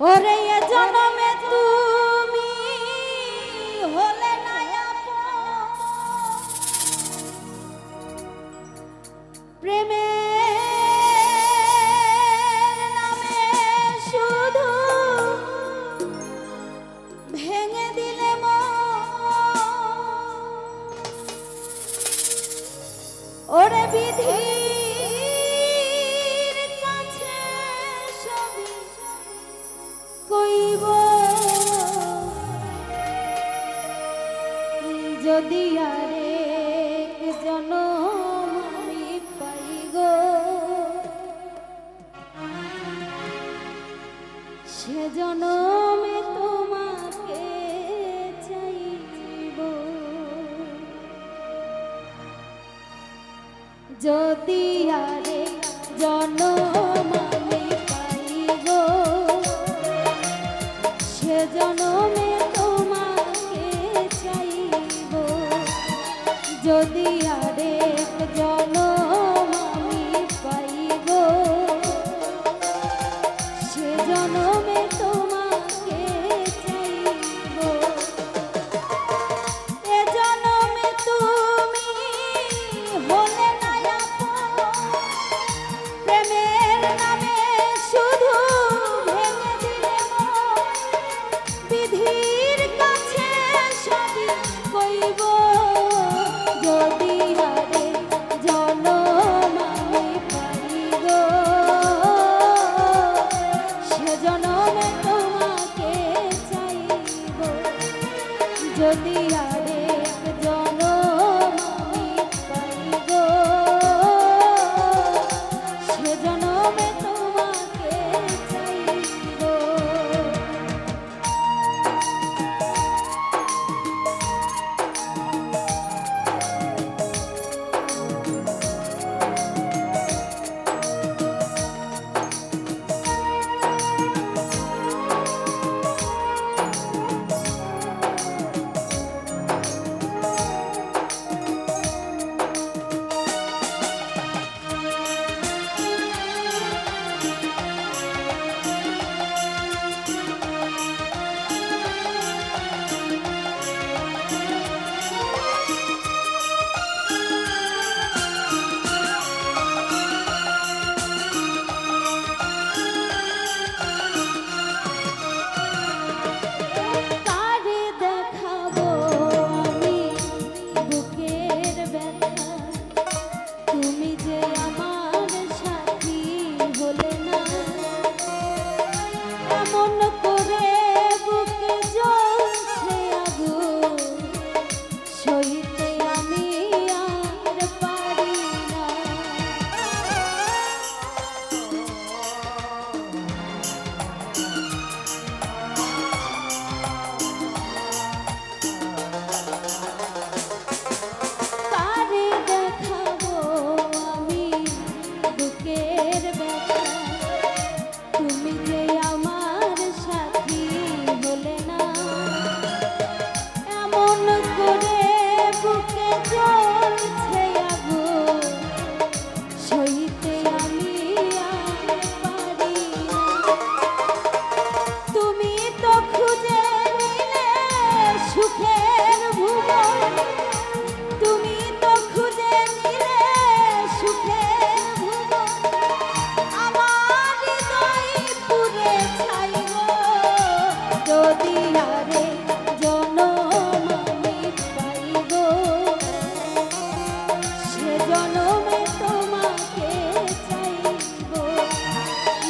ওরে এ জনমে তুমি হলে না প্রেমের নামে শুধু ভেঙে দিলে ওরে বিধির কাছে সবই কইব যদি আরেক জনম আমি পাই গো সে জনমে তোমাকে চাইব যদি আরেক জনম আমি পাই গো সে জনমে তোমাকে চাইব যদি আরেক জনম আমি পাই গো সে জনমে তোমাকে চাইব এ জনমে তুমি হলে না প্রেমের নামে শুধু ভেঙে দিলে বিধির কাছে সবই কইব যদি আরে জনম আমি পাই গো সে জনমে তোমাকে চাইব যদি আরেক জনম আমি পাই গো সে জনমে তোমাকে চাইব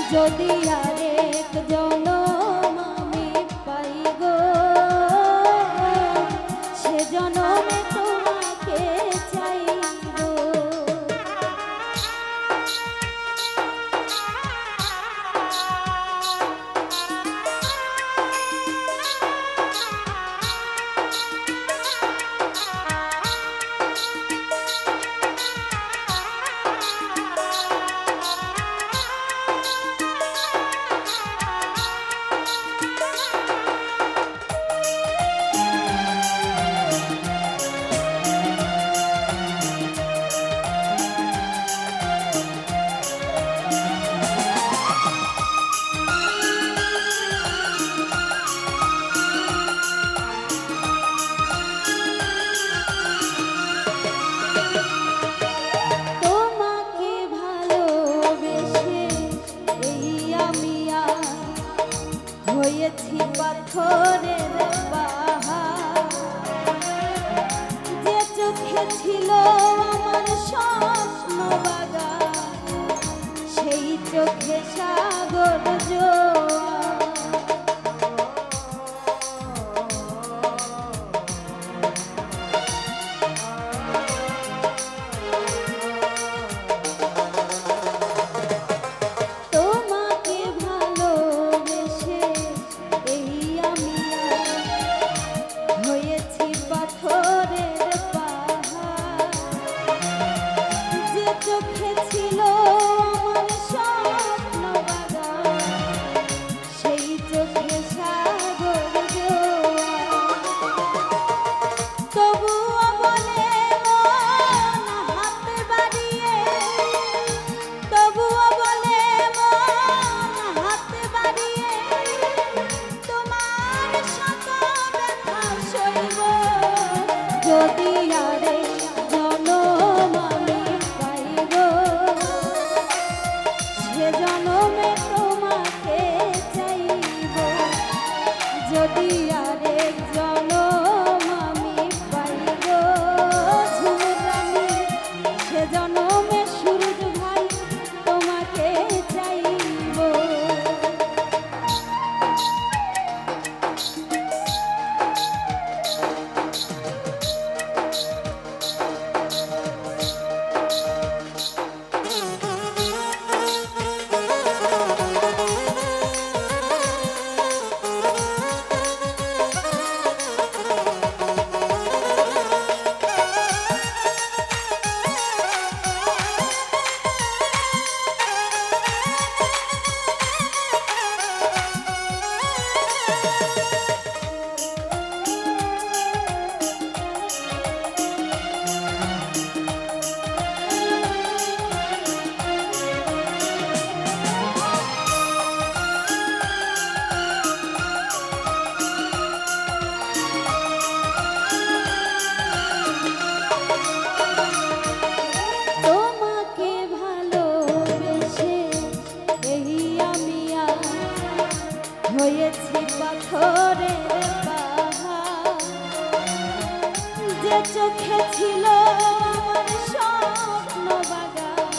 যদি আরেক জনম আমি পাই গো সে জনমে তোমাকে চাইব হয়েছি পাথরের পাহাড়, যে চোখে ছিল আমার স্বপ্ন বাগান, সেই চোখে সাগর জোয়ার। যদি আরে জনম আমি পাইব, সে জনমে তোমাকে চাইব। যদি আরে জনম আমি পাইব ঝুমুর রানী, সে জনমে সূরজ ভাই তোমাকে চাইব। হয়েছি পাথরের পাহাড়, যে চোখে ছিল আমার স্বপ্ন বাগান,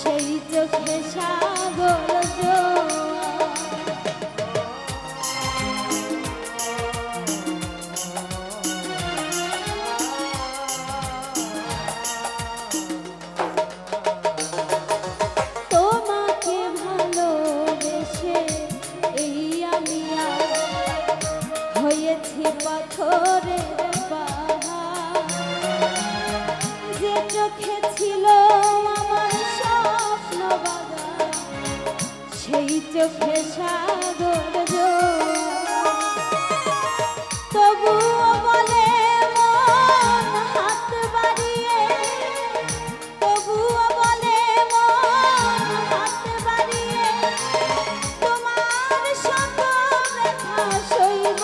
সেই চোখে সাগর জোয়ার। তোমাকে ভালোবেসে হয়েছি পাথরের পাহাড়, যে চোখে ছিল আমার স্বপ্ন বাগান, সেই চোখে সাগর জোয়ার। তবুও বলে মন হাত বাড়িয়ে, তবুও বলে মন হাত বাড়িয়ে, তোমার শত ব্যথা সইব।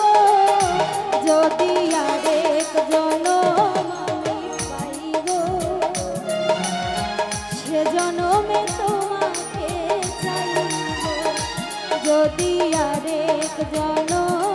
যদি আরেক জনম আমি পাইব, সে জনমে তোমাকে চাইব। যদি আরেক জনম